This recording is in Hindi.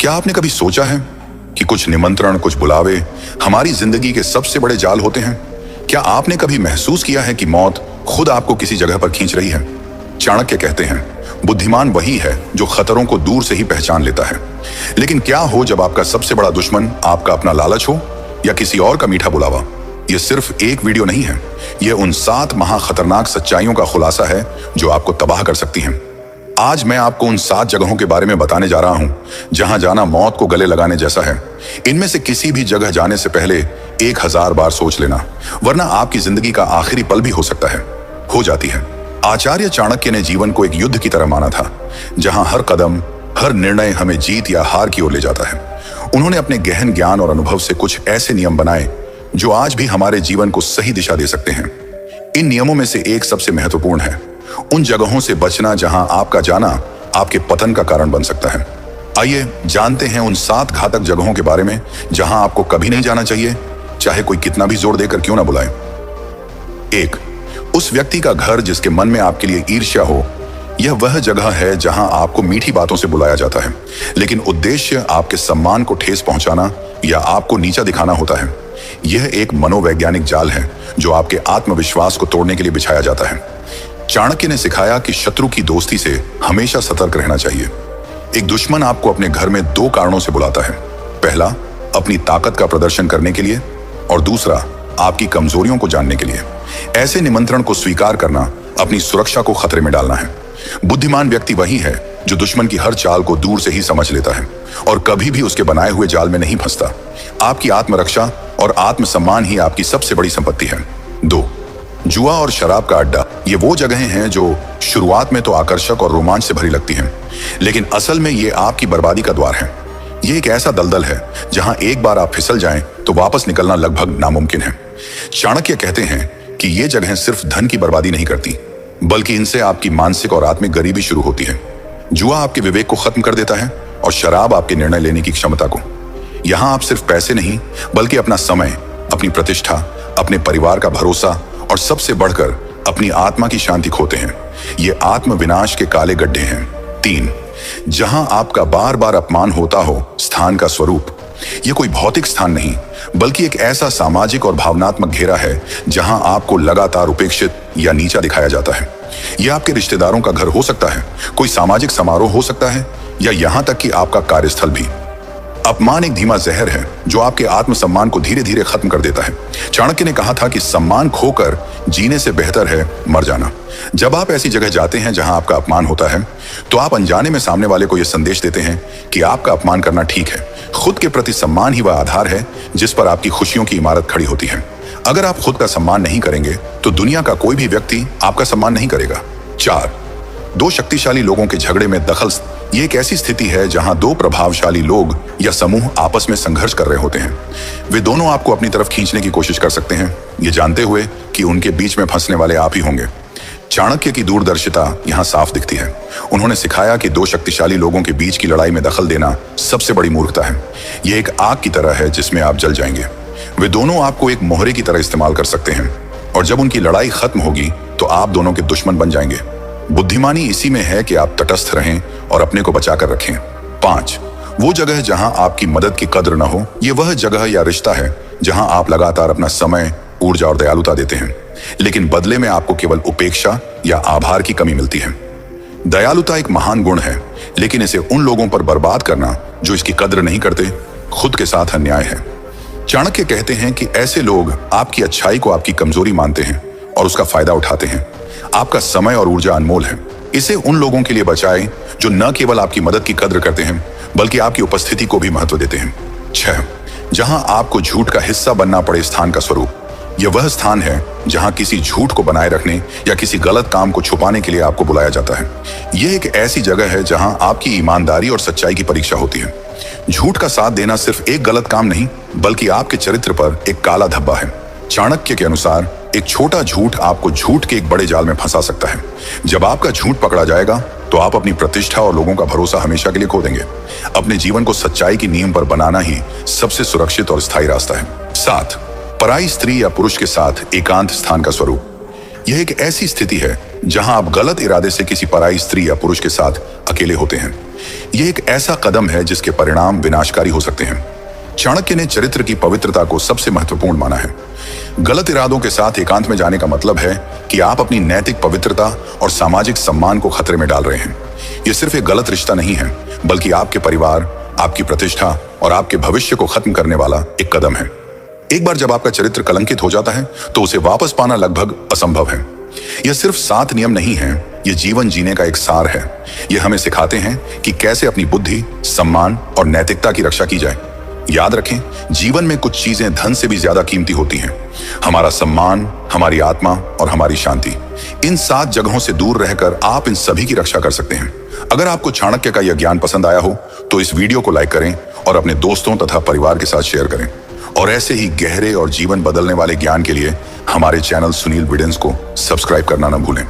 क्या आपने कभी सोचा है कि कुछ निमंत्रण, कुछ बुलावे हमारी जिंदगी के सबसे बड़े जाल होते हैं? क्या आपने कभी महसूस किया है कि मौत खुद आपको किसी जगह पर खींच रही है? चाणक्य कहते हैं, बुद्धिमान वही है जो खतरों को दूर से ही पहचान लेता है। लेकिन क्या हो जब आपका सबसे बड़ा दुश्मन आपका अपना लालच हो या किसी और का मीठा बुलावा? यह सिर्फ एक वीडियो नहीं है, यह उन 7 महा खतरनाक सच्चाइयों का खुलासा है जो आपको तबाह कर सकती हैं। आज मैं आपको उन 7 जगहों के बारे में बताने जा रहा हूं जहां जाना मौत को गले लगाने जैसा है। इनमें से किसी भी जगह जाने से पहले 1000 बार सोच लेना, वरना आपकी जिंदगी का आखिरी पल भी हो जाती है। आचार्य चाणक्य ने जीवन को एक युद्ध की तरह माना था, जहां हर कदम, हर निर्णय हमें जीत या हार की ओर ले जाता है। उन्होंने अपने गहन ज्ञान और अनुभव से कुछ ऐसे नियम बनाए जो आज भी हमारे जीवन को सही दिशा दे सकते हैं। इन नियमों में से एक सबसे महत्वपूर्ण है, उन जगहों से बचना जहां आपका जाना आपके पतन का कारण बन सकता है। आइए जानते हैं उन 7 घातक जगहों के बारे में जहां आपको कभी नहीं जाना चाहिए, चाहे कोई कितना भी जोर देकर क्यों ना बुलाए। 1. उस व्यक्ति का घर जिसके मन में आपके लिए ईर्ष्या हो। यह वह जगह है जहां आपको मीठी बातों से बुलाया जाता है, लेकिन उद्देश्य आपके सम्मान को ठेस पहुंचाना या आपको नीचा दिखाना होता है। यह एक मनोवैज्ञानिक जाल है जो आपके आत्मविश्वास को तोड़ने के लिए बिछाया जाता है। चाणक्य ने सिखाया कि शत्रु की दोस्ती से हमेशा सतर्क रहना चाहिए। एक दुश्मन आपको अपने घर में 2 कारणों से बुलाता है। पहला, अपनी ताकत का प्रदर्शन करने के लिए, और दूसरा, आपकी कमजोरियों को जानने के लिए। ऐसे निमंत्रण को स्वीकार करना अपनी सुरक्षा को खतरे में डालना है। बुद्धिमान व्यक्ति वही है जो दुश्मन की हर चाल को दूर से ही समझ लेता है और कभी भी उसके बनाए हुए जाल में नहीं फंसता। आपकी आत्मरक्षा और आत्मसम्मान ही आपकी सबसे बड़ी संपत्ति है। 2. जुआ और शराब का अड्डा। ये वो जगहें हैं जो शुरुआत में तो आकर्षक और रोमांच से भरी लगती हैं, लेकिन असल में ये आपकी बर्बादी का द्वार है। ये एक ऐसा दलदल है जहां एक बार आप फिसल जाएं तो वापस निकलना लगभग नामुमकिन है। चाणक्य कहते हैं कि ये जगहें सिर्फ धन की बर्बादी नहीं करती, बल्कि इनसे आपकी मानसिक और आत्मिक गरीबी शुरू होती है। जुआ आपके विवेक को खत्म कर देता है और शराब आपके निर्णय लेने की क्षमता को। यहां आप सिर्फ पैसे नहीं, बल्कि अपना समय, अपनी प्रतिष्ठा, अपने परिवार का भरोसा और सबसे बढ़कर अपनी आत्मा की शांति खोते हैं। ये आत्म विनाश के काले गड्ढे हैं। 3. जहां आपका बार बार अपमान होता हो स्थान का स्वरूप। ये कोई भौतिक स्थान नहीं, बल्कि एक ऐसा सामाजिक और भावनात्मक घेरा है जहां आपको लगातार उपेक्षित या नीचा दिखाया जाता है। यह आपके रिश्तेदारों का घर हो सकता है, कोई सामाजिक समारोह हो सकता है, या यहां तक कि आपका कार्यस्थल भी। अपमान एक धीमा जहर है जो आपके आत्मसम्मान को धीरे धीरे खत्म कर देता है। चाणक्य ने कहा था कि सम्मान खोकर जीने से बेहतर है मर जाना। जब आप ऐसी जगह जाते हैं जहां आपका अपमान होता है, तो आप अनजाने में सामने वाले को यह संदेश देते हैं कि आपका अपमान करना ठीक है। खुद के प्रति सम्मान ही वह आधार है जिस पर आपकी खुशियों की इमारत खड़ी होती है। अगर आप खुद का सम्मान नहीं करेंगे तो दुनिया का कोई भी व्यक्ति आपका सम्मान नहीं करेगा। 4. 2 शक्तिशाली लोगों के झगड़े में दखल। ये एक ऐसी स्थिति है जहां 2 प्रभावशाली लोग या समूह आपस में संघर्ष कर रहे होते हैं। वे दोनों आपको अपनी तरफ खींचने की कोशिश कर सकते हैं, ये जानते हुए कि उनके बीच में फंसने वाले आप ही होंगे। चाणक्य की दूरदर्शिता यहां साफ दिखती है। उन्होंने सिखाया कि 2 शक्तिशाली लोगों के बीच की लड़ाई में दखल देना सबसे बड़ी मूर्खता है। यह एक आग की तरह है जिसमें आप जल जाएंगे। वे दोनों आपको एक मोहरे की तरह इस्तेमाल कर सकते हैं, और जब उनकी लड़ाई खत्म होगी तो आप दोनों के दुश्मन बन जाएंगे। बुद्धिमानी इसी में है कि आप तटस्थ रहें और अपने को बचाकर रखें। 5. वो जगह जहां आपकी मदद की कद्र न हो। ये वह जगह या रिश्ता है जहां आप लगातार अपना समय, ऊर्जा और दयालुता देते हैं, लेकिन बदले में आपको केवल उपेक्षा या आभार की कमी मिलती है। दयालुता एक महान गुण है, लेकिन इसे उन लोगों पर बर्बाद करना जो इसकी कद्र नहीं करते, खुद के साथ अन्याय है। चाणक्य कहते हैं कि ऐसे लोग आपकी अच्छाई को आपकी कमजोरी मानते हैं और उसका फायदा उठाते हैं। आपका समय और ऊर्जा अनमोल है। इसे उन लोगों के लिए बचाएं जो न केवल आपकी मदद की कद्र करते हैं, बल्कि आपकी उपस्थिति को भी महत्व देते हैं। 6. जहां आपको झूठ का हिस्सा बनना पड़े स्थान का स्वरूप। यह वह स्थान है जहां किसी झूठ को बनाए रखने या किसी गलत काम को छुपाने के लिए आपको बुलाया जाता है। यह एक ऐसी जगह है जहां आपकी ईमानदारी और सच्चाई की परीक्षा होती है। झूठ का साथ देना सिर्फ एक गलत काम नहीं, बल्कि आपके चरित्र पर एक काला धब्बा है। चाणक्य के अनुसार एक छोटा झूठ आपको झूठ के एक बड़े जाल में फंसा सकता है। जब आपका झूठ पकड़ा जाएगा तो आप अपनी प्रतिष्ठा और लोगों का भरोसा हमेशा के लिए खो देंगे। अपने जीवन को सच्चाई की नींव पर बनाना ही सबसे सुरक्षित और स्थायी रास्ता है। 7. पराई स्त्री या पुरुष के साथ एकांत स्थान का स्वरूप। यह एक ऐसी स्थिति है जहां आप गलत इरादे से किसी पराई स्त्री या पुरुष के साथ अकेले होते हैं। यह एक ऐसा कदम है जिसके परिणाम विनाशकारी हो सकते हैं। चाणक्य ने चरित्र की पवित्रता को सबसे महत्वपूर्ण माना है। गलत इरादों के साथ एकांत में जाने का मतलब है कि आप अपनी नैतिक पवित्रता और सामाजिक सम्मान को खतरे में डाल रहे हैं। यह सिर्फ एक गलत रिश्ता नहीं है, बल्कि आपके परिवार, आपकी प्रतिष्ठा और आपके भविष्य को खत्म करने वाला एक कदम है। एक बार जब आपका चरित्र कलंकित हो जाता है तो उसे वापस पाना लगभग असंभव है। यह सिर्फ 7 नियम नहीं है, यह जीवन जीने का एक सार है। यह हमें सिखाते हैं कि कैसे अपनी बुद्धि, सम्मान और नैतिकता की रक्षा की जाए। याद रखें, जीवन में कुछ चीजें धन से भी ज्यादा कीमती होती हैं। हमारा सम्मान, हमारी आत्मा और हमारी शांति। इन 7 जगहों से दूर रहकर आप इन सभी की रक्षा कर सकते हैं। अगर आपको चाणक्य का यह ज्ञान पसंद आया हो तो इस वीडियो को लाइक करें और अपने दोस्तों तथा परिवार के साथ शेयर करें। और ऐसे ही गहरे और जीवन बदलने वाले ज्ञान के लिए हमारे चैनल सुनील विडेंस को सब्सक्राइब करना न भूलें।